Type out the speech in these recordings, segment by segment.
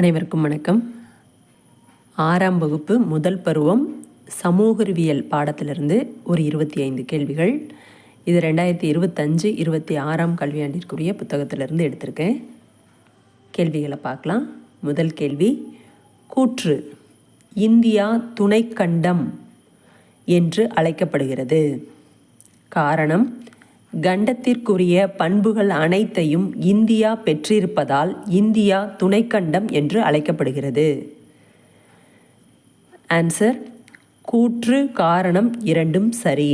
அனைவருக்கும் வணக்கம். 6ஆம் வகுப்பு முதல் பருவம் சமூகறிவியல் பாடத்திலிருந்து ஒரு 25 கேள்விகள். இது 2025-26ஆம் கல்வியாண்டிற்குரிய புத்தகத்திலிருந்து எடுத்திருக்கேன். கேள்விகளை பார்க்கலாம். முதல் கேள்வி, கூற்று இந்தியா துணைக்கண்டம் என்று அழைக்கப்படுகிறது. காரணம், கண்டத்திற்குரிய பண்புகள் அனைத்தையும் இந்தியா பெற்றிருப்பதால் இந்தியா துணைக்கண்டம் என்று அழைக்கப்படுகிறது. ஆன்சர், கூற்று காரணம் இரண்டும் சரி.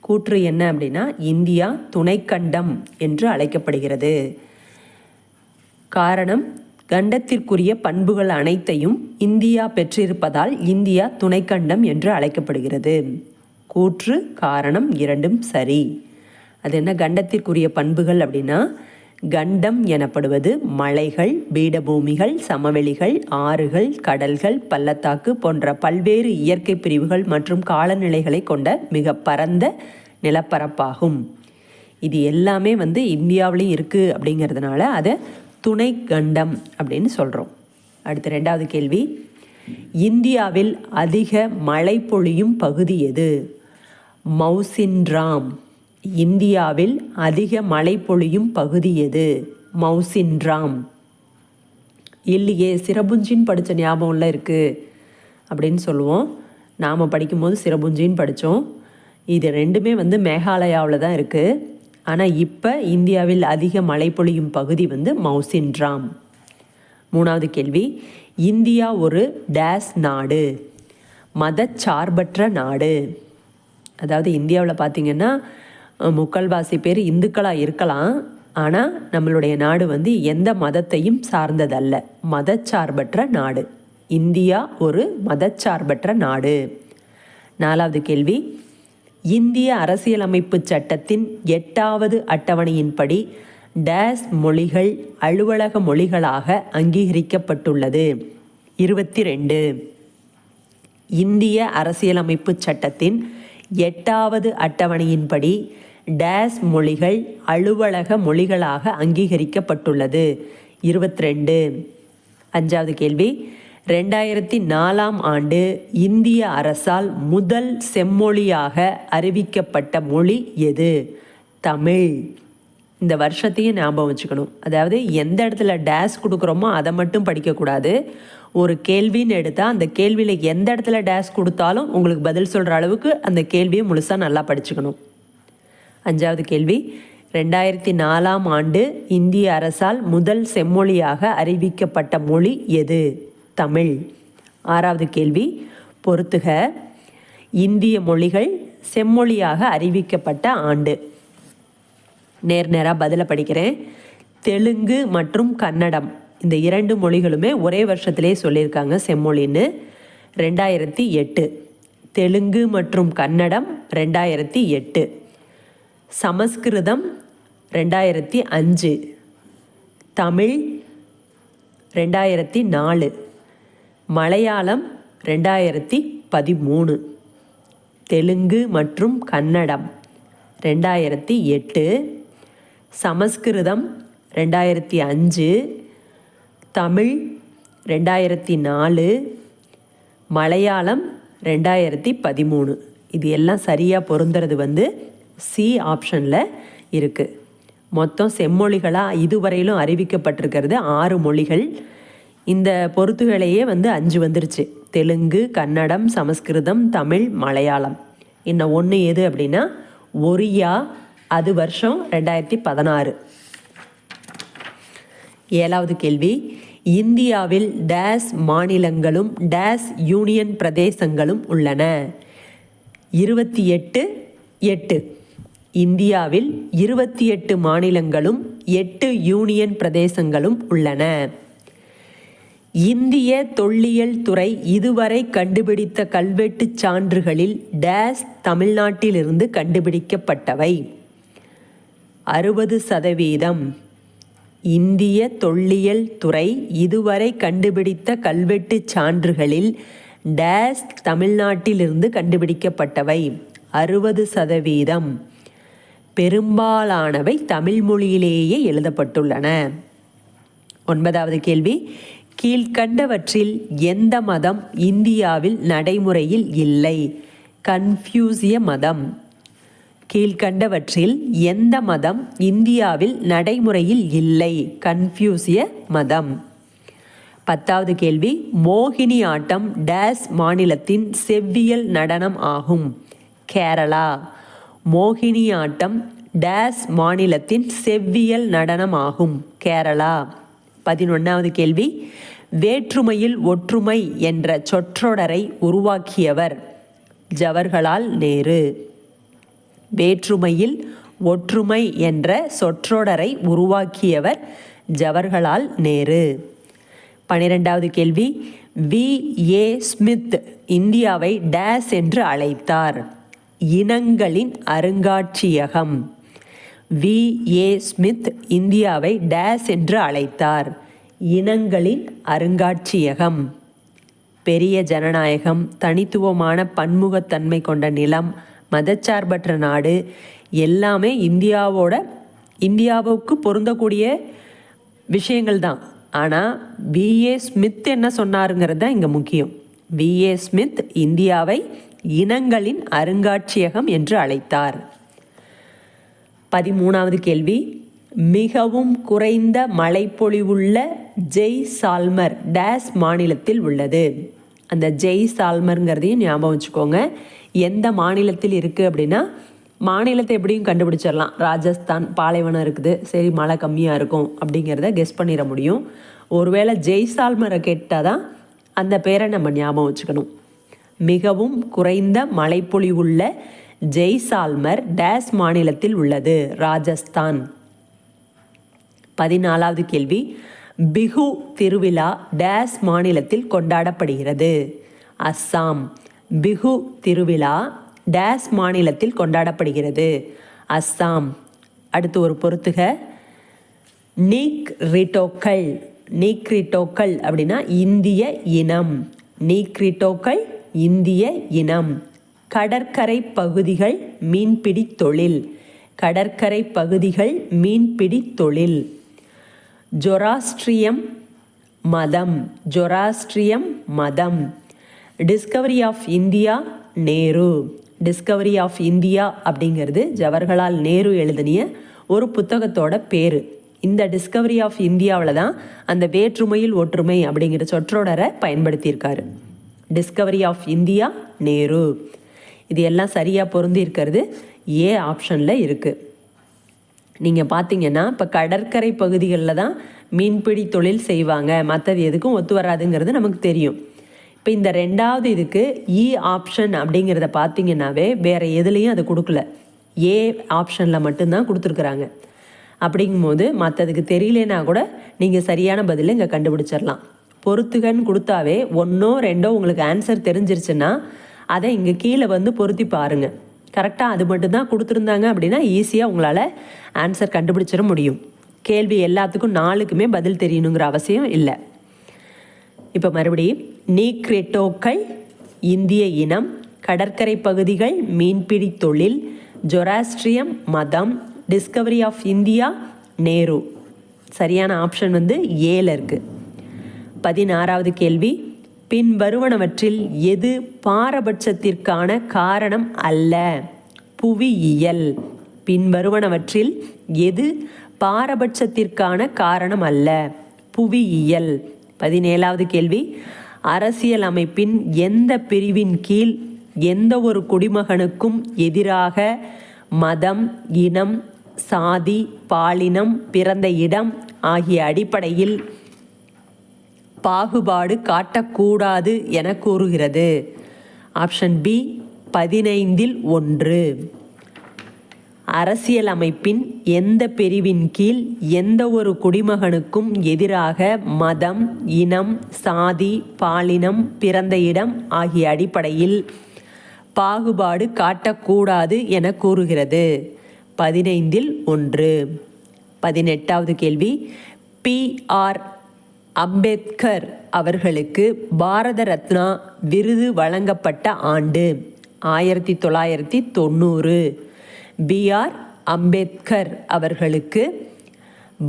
கூற்று என்ன அப்படின்னா, இந்தியா துணைக்கண்டம் என்று அழைக்கப்படுகிறது. காரணம், கண்டத்திற்குரிய பண்புகள் அனைத்தையும் இந்தியா பெற்றிருப்பதால் இந்தியா துணைக்கண்டம் என்று அழைக்கப்படுகிறது. கூற்று காரணம் இரண்டும் சரி. அது என்ன கண்டத்திற்குரிய பண்புகள் அப்படின்னா, கண்டம் எனப்படுவது மலைகள், பீடபூமிகள், சமவெளிகள், ஆறுகள், கடல்கள், பள்ளத்தாக்கு போன்ற பல்வேறு இயற்கை பிரிவுகள் மற்றும் காலநிலைகளை கொண்ட மிக பரந்த நிலப்பரப்பாகும். இது எல்லாமே இந்தியாவிலையும் இருக்குது அப்படிங்கிறதுனால அதை துணை கண்டம் அப்படின்னு சொல்கிறோம். அடுத்து 2வது கேள்வி, இந்தியாவில் அதிக மழை பொழியும் பகுதி எது? மௌசின்ராம். இந்தியாவில் அதிக மழை பொழியும் பகுதி எது? மௌசின்ராம். இல்லையே, சிரபுஞ்சின்னு படித்த ஞாபகம்லாம் இருக்குது அப்படின்னு சொல்லுவோம். நாம் படிக்கும்போது சிரபுஞ்சின்னு படித்தோம். இது ரெண்டுமே மேகாலயாவில் தான் இருக்குது. ஆனால் இப்போ இந்தியாவில் அதிக மழை பொழியும் பகுதி மௌசின்ராம். 3வது கேள்வி, இந்தியா ஒரு டேஸ் நாடு? மதச்சார்பற்ற நாடு. அதாவது இந்தியாவில் பார்த்திங்கன்னா முக்கால்வாசி பேர் இந்துக்களாக இருக்கலாம், ஆனால் நம்மளுடைய நாடு எந்த மதத்தையும் சார்ந்ததல்ல, மதச்சார்பற்ற நாடு. இந்தியா ஒரு மதச்சார்பற்ற நாடு. 4வது கேள்வி, இந்திய அரசியலமைப்பு சட்டத்தின் 8வது அட்டவணையின்படி டேஸ் மொழிகள் அலுவலக மொழிகளாக அங்கீகரிக்கப்பட்டுள்ளது? 22. இந்திய அரசியலமைப்பு சட்டத்தின் 8வது அட்டவணையின்படி டேஸ் மொழிகள் அலுவலக மொழிகளாக அங்கீகரிக்கப்பட்டுள்ளது? 22. 5வது கேள்வி, 2004ஆம் ஆண்டு இந்திய அரசால் முதல் செம்மொழியாக அறிவிக்கப்பட்ட மொழி எது? தமிழ். இந்த வருஷத்தையும் ஞாபகம் வச்சுக்கணும். அதாவது எந்த இடத்துல டேஸ் கொடுக்குறோமோ அதை மட்டும் படிக்கக்கூடாது. ஒரு கேள்வின்னு எடுத்தால் அந்த கேள்வியில் எந்த இடத்துல டேஸ் கொடுத்தாலும் உங்களுக்கு பதில் சொல்கிற அளவுக்கு அந்த கேள்வியை முழுசாக நல்லா படிச்சுக்கணும். 5வது கேள்வி, 2004ஆம் ஆண்டு இந்திய அரசால் முதல் செம்மொழியாக அறிவிக்கப்பட்ட மொழி எது? தமிழ். 6வது கேள்வி, பொறுத்துக, இந்திய மொழிகள் செம்மொழியாக அறிவிக்கப்பட்ட ஆண்டு. நேராக பதிலை படிக்கிறேன். தெலுங்கு மற்றும் கன்னடம் இந்த 2 மொழிகளுமே ஒரே வருஷத்திலே சொல்லியிருக்காங்க செம்மொழின்னு. 2008. தெலுங்கு மற்றும் கன்னடம் 2008. சமஸ்கிருதம் 2005. தமிழ் 2004. மலையாளம் 2013. தெலுங்கு மற்றும் கன்னடம் 2008. சமஸ்கிருதம் 2005. தமிழ் 2004. மலையாளம் 2013. இது எல்லாம் சரியாக பொருந்துறது சி ஆப்ஷனில் இருக்குது. மொத்தம் செம்மொழிகளாக இதுவரையிலும் அறிவிக்கப்பட்டிருக்கிறது 6 மொழிகள். இந்த பொறுத்துகளையே 5 வந்துருச்சு. தெலுங்கு, கன்னடம், சமஸ்கிருதம், தமிழ், மலையாளம். இன்னும் ஒன்று எது அப்படின்னா ஒரியா. அது வருஷம் 2016. 7வது கேள்வி, இந்தியாவில் டேஸ் மாநிலங்களும் டேஸ் யூனியன் பிரதேசங்களும் உள்ளன? 28. இந்தியாவில் 28 மாநிலங்களும் 8 யூனியன் பிரதேசங்களும் உள்ளன. இந்திய தொல்லியல் துறை இதுவரை கண்டுபிடித்த கல்வெட்டுச் சான்றுகளில் டேஸ் தமிழ்நாட்டிலிருந்து கண்டுபிடிக்கப்பட்டவை? 60%. இந்திய தொல்லியல் துறை இதுவரை கண்டுபிடித்த கல்வெட்டுச் சான்றுகளில் டேஸ் தமிழ்நாட்டிலிருந்து கண்டுபிடிக்கப்பட்டவை? 60%. பெரும்பாலானவை தமிழ் மொழியிலேயே எழுதப்பட்டுள்ளன. 9வது கேள்வி, கீழ்கண்டவற்றில் எந்த மதம் இந்தியாவில் நடைமுறையில் இல்லை? கன்ஃபியூசிய மதம். கீழ்கண்டவற்றில் எந்த மதம் இந்தியாவில் நடைமுறையில் இல்லை? கன்ஃபியூசிய மதம். 10வது கேள்வி, மோகினி ஆட்டம் டேஸ் மாநிலத்தின் செவ்வியல் நடனம் ஆகும்? கேரளா. மோகினி ஆட்டம் டேஸ் மாநிலத்தின் செவ்வியல் நடனம் ஆகும்? கேரளா. 11வது கேள்வி, வேற்றுமையில் ஒற்றுமை என்ற சொற்றொடரை உருவாக்கியவர்? ஜவஹர்லால் நேரு. வேற்றுமையில் ஒற்றுமை என்ற சொற்றொடரை உருவாக்கியவர் ஜவஹர்லால் நேரு. 12வது கேள்வி, வி.ஏ. ஸ்மித் இந்தியாவை டேஸ் என்று அழைத்தார்? இனங்களின் அருங்காட்சியகம். வி.ஏ. ஸ்மித் இந்தியாவை டேஸ் என்று அழைத்தார்? இனங்களின் அருங்காட்சியகம். பெரிய ஜனநாயகம், தனித்துவமான பன்முகத்தன்மை கொண்ட நிலம், மதச்சார்பற்ற நாடு எல்லாமே இந்தியாவுக்கு பொருந்தக்கூடிய விஷயங்கள் தான். ஆனால் வி.ஏ. ஸ்மித் என்ன சொன்னாருங்கிறது தான் இங்கே முக்கியம். வி.ஏ. ஸ்மித் இந்தியாவை இனங்களின் அருங்காட்சியகம் என்று அழைத்தார். 13வது கேள்வி, மிகவும் குறைந்த மழைப்பொழிவுள்ள ஜெய்சால்மர் டேஸ் மாநிலத்தில் உள்ளது? அந்த ஜெய்சால்மருங்கிறதையும் ஞாபகம் வச்சுக்கோங்க. எந்த மாநிலத்தில் இருக்குது அப்படின்னா, மாநிலத்தை எப்படியும் கண்டுபிடிச்சிடலாம். ராஜஸ்தான் பாலைவனம் இருக்குது, சரி மழை கம்மியாக இருக்கும் அப்படிங்கிறத கெஸ் பண்ணிட முடியும். ஒருவேளை ஜெய்சால்மரை கேட்டால் தான் அந்த பேரை நம்ம ஞாபகம் வச்சுக்கணும். மிகவும் குறைந்த மழைப்பொழிவுள்ள ஜெய்சால்மர் டேஸ் மாநிலத்தில் உள்ளது? ராஜஸ்தான். 14வது கேள்வி, பிஹு திருவிழா டேஸ் மாநிலத்தில் கொண்டாடப்படுகிறது? அஸ்ஸாம். பிஹு திருவிழா டேஸ் மாநிலத்தில் கொண்டாடப்படுகிறது? அஸ்ஸாம். அடுத்து ஒரு பொறுத்துக, நீக்ரிட்டோக்கள். நீக்ரிட்டோக்கள் அப்படின்னா இந்திய இனம். நீக்ரிட்டோக்கள் இந்திய இனம். கடற்கரை பகுதிகள் மீன்பிடி தொழில். கடற்கரை பகுதிகள் மீன்பிடி தொழில். ஜொராஸ்ட்ரியம் மதம். ஜொராஸ்ட்ரியம் மதம். Discovery of India Nehru. Discovery of India அப்படிங்கிறது ஜவஹர்லால் நேரு எழுதிய ஒரு புத்தகத்தோட பேர். இந்த டிஸ்கவரி ஆஃப் இந்தியாவில் தான் அந்த வேற்றுமையில் ஒற்றுமை அப்படிங்கிற சொற்றொடரை பயன்படுத்தியிருக்காரு. Discovery of India Nehru. இது எல்லாம் சரியாக பொருந்தி இருக்கிறது ஏ ஆப்ஷனில் இருக்குது. நீங்கள் பார்த்தீங்கன்னா இப்போ கடற்கரை பகுதிகளில் தான் மீன்பிடி தொழில் செய்வாங்க, மற்றது எதுக்கும் ஒத்து வராதுங்கிறது நமக்கு தெரியும். இப்போ இந்த 2வது இதுக்கு இ ஆப்ஷன் அப்படிங்கிறத பார்த்தீங்கன்னாவே வேறு எதுலேயும் அது கொடுக்கல, ஏ ஆப்ஷனில் மட்டும்தான் கொடுத்துருக்குறாங்க. அப்படிங்கும்போது மற்றதுக்கு தெரியலனா கூட நீங்கள் சரியான பதிலை இங்கே கண்டுபிடிச்சிடலாம். பொறுத்துகன்னு கொடுத்தாவே 1ஓ 2ஓ உங்களுக்கு ஆன்சர் தெரிஞ்சிருச்சுன்னா அதை இங்கே கீழே வந்து பொருத்தி பாருங்கள். கரெக்டாக அது மட்டும்தான் கொடுத்துருந்தாங்க அப்படின்னா ஈஸியாக உங்களால் ஆன்சர் கண்டுபிடிச்சிட முடியும். கேள்வி எல்லாத்துக்கும் 4க்குமே பதில் தெரியணுங்கிற அவசியம் இல்லை. இப்போ மறுபடியும், நீக்ரிட்டோக்கள் இந்திய இனம், கடற்கரை பகுதிகள் மீன்பிடி தொழில், ஜொராஸ்ட்ரியம் மதம், டிஸ்கவரி ஆஃப் இந்தியா நேரு. சரியான ஆப்ஷன் வந்து ஏல இருக்குது. 16வது கேள்வி, பின் வருவனவற்றில் எது பாரபட்சத்திற்கான காரணம் அல்ல? புவியியல். பின் வருவனவற்றில் எது பாரபட்சத்திற்கான காரணம் அல்ல? புவியியல். 17வது கேள்வி, அரசியல் அமைப்பின் எந்த பிரிவின் கீழ் எந்த ஒரு குடிமகனுக்கும் எதிராக மதம், இனம், சாதி, பாலினம், பிறந்த இடம் ஆகிய அடிப்படையில் பாகுபாடு காட்டக்கூடாது என கூறுகிறது? ஆப்ஷன் பி 15இல் 1. அரசியல் அமைப்பின் எந்த பிரிவின் கீழ் எந்த ஒரு குடிமகனுக்கும் எதிராக மதம், இனம், சாதி, பாலினம், பிறந்த இடம் ஆகிய அடிப்படையில் பாகுபாடு காட்டக்கூடாது என கூறுகிறது? 15இல் 1. 18வது கேள்வி, பி.ஆர். அம்பேத்கர் அவர்களுக்கு பாரத ரத்னா விருது வழங்கப்பட்ட ஆண்டு? 1990. பி.ஆர். அம்பேத்கர் அவர்களுக்கு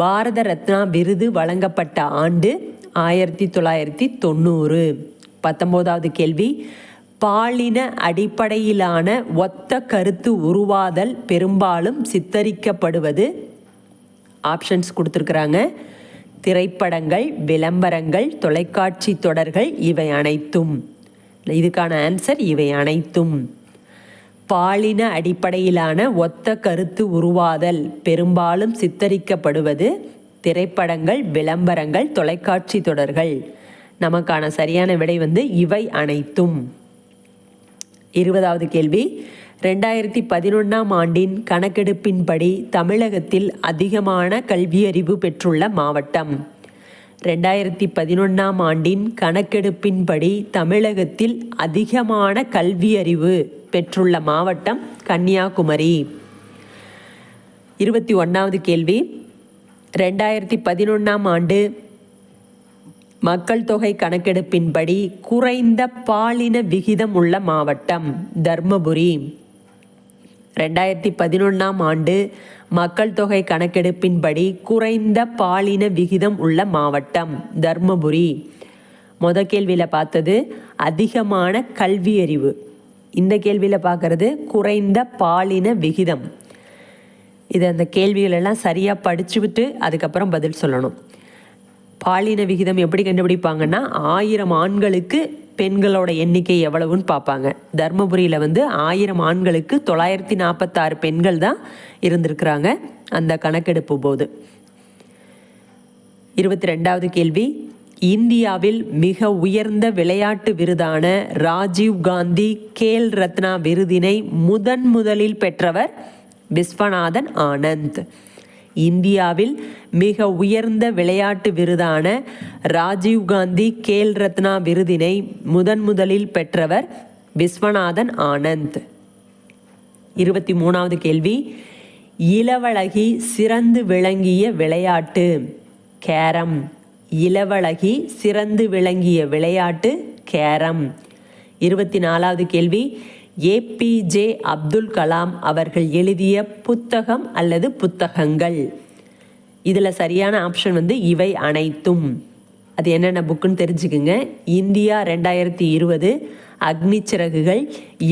பாரத ரத்னா விருது வழங்கப்பட்ட ஆண்டு 1990. 19வது கேள்வி, பாலின அடிப்படையிலான ஒத்த கருத்து உருவாதல் பெரும்பாலும் சித்தரிக்கப்படுவது. ஆப்ஷன்ஸ் கொடுத்துருக்குறாங்க. திரைப்படங்கள், விளம்பரங்கள், தொலைக்காட்சி தொடர்கள், இவை அனைத்தும். இதுக்கான ஆன்சர் இவை அனைத்தும். பாலின அடிப்படையிலான ஒத்த கருத்து உருவாதல் பெரும்பாலும் சித்தரிக்கப்படுவது திரைப்படங்கள், விளம்பரங்கள், தொலைக்காட்சி தொடர்கள். நமக்கான சரியான விடை இவை அனைத்தும். 20வது கேள்வி, 2011ஆம் ஆண்டின் கணக்கெடுப்பின்படி தமிழகத்தில் அதிகமான கல்வியறிவு பெற்றுள்ள மாவட்டம். 2011ஆம் ஆண்டின் கணக்கெடுப்பின்படி தமிழகத்தில் அதிகமான கல்வியறிவு பெற்றுள்ள மாவட்டம் கன்னியாகுமரி. 21வது கேள்வி, 2011ஆம் ஆண்டு மக்கள் தொகை கணக்கெடுப்பின்படி குறைந்த பாலின விகிதம் உள்ள மாவட்டம் தர்மபுரி. 2011ஆம் ஆண்டு மக்கள் தொகை கணக்கெடுப்பின்படி குறைந்த பாலின விகிதம் உள்ள மாவட்டம் தர்மபுரி. கேள்வியில் பார்த்தது அதிகமான கல்வியறிவு. இந்த கேள்வியில் பார்க்கறது குறைந்த பாலின விகிதம். இதை அந்த கேள்விகளெல்லாம் சரியாக படிச்சுவிட்டு அதுக்கப்புறம் பதில் சொல்லணும். பாலின விகிதம் எப்படி கண்டுபிடிப்பாங்கன்னா 1000 ஆண்களுக்கு பெண்களோட எண்ணிக்கை எவ்வளவுன்னு பார்ப்பாங்க. தர்மபுரியில் 1000 ஆண்களுக்கு 946 பெண்கள் தான் இருந்திருக்கிறாங்க அந்த கணக்கெடுப்பு போது. 22வது கேள்வி, இந்தியாவில் மிக உயர்ந்த விளையாட்டு விருதான ராஜீவ் காந்தி கேல் ரத்னா விருதினை முதலில் பெற்றவர் விஸ்வநாதன் ஆனந்த். இந்தியாவில் மிக உயர்ந்த விளையாட்டு விருதான ராஜீவ் காந்தி கேல் ரத்னா விருதினை முதலில் பெற்றவர் விஸ்வநாதன் ஆனந்த். 23வது கேள்வி, இளவழகி சிறந்து விளங்கிய விளையாட்டு கேரம். இளவழகி சிறந்து விளங்கிய விளையாட்டு கேரம். 24வது கேள்வி, ஏபிஜே அப்துல் கலாம் அவர்கள் எழுதிய புத்தகம் அல்லது புத்தகங்கள். இதில் சரியான ஆப்ஷன் இவை அனைத்தும். அது என்னென்ன புக்குன்னு தெரிஞ்சுக்குங்க. இந்தியா 2020, அக்னி சிறகுகள்,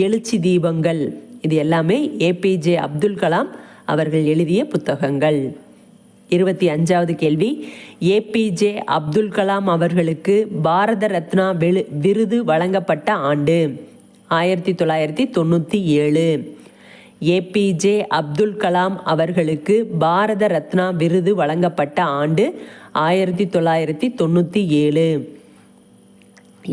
எழுச்சி தீபங்கள், இது எல்லாமே ஏபிஜே அப்துல் கலாம் அவர்கள் எழுதிய புத்தகங்கள். 25வது கேள்வி, ஏபிஜே அப்துல் கலாம் அவர்களுக்கு பாரத ரத்னா விருது வழங்கப்பட்ட ஆண்டு 1997. ஏபிஜே அப்துல் கலாம் அவர்களுக்கு பாரத ரத்னா விருது வழங்கப்பட்ட ஆண்டு 1997.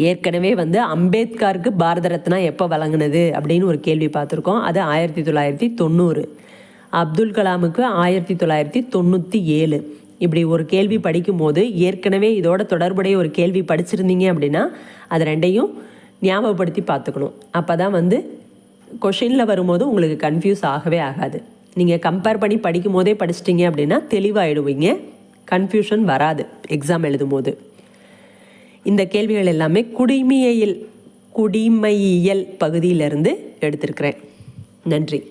ஏற்கனவே அம்பேத்கருக்கு பாரத ரத்னா எப்போ வழங்கினது அப்படின்னு ஒரு கேள்வி பார்த்துருக்கோம். அது 1990. அப்துல் கலாமுக்கு 1997. இப்படி ஒரு கேள்வி படிக்கும்போது ஏற்கனவே இதோட தொடர்புடைய ஒரு கேள்வி படிச்சிருந்தீங்க அப்படின்னா அது ரெண்டையும் ஞாபகப்படுத்தி பார்த்துக்கணும். அப்போ தான் கொஷினில் வரும்போது உங்களுக்கு கன்ஃபியூஸ் ஆகவே ஆகாது. நீங்கள் கம்பேர் பண்ணி படிக்கும் போதே படிச்சிட்டிங்க அப்படின்னா தெளிவாகிடுவீங்க, கன்ஃபியூஷன் வராது எக்ஸாம் எழுதும் போது. இந்த கேள்விகள் எல்லாமே குடிமையியல் பகுதியிலிருந்து எடுத்திருக்கிறேன். நன்றி.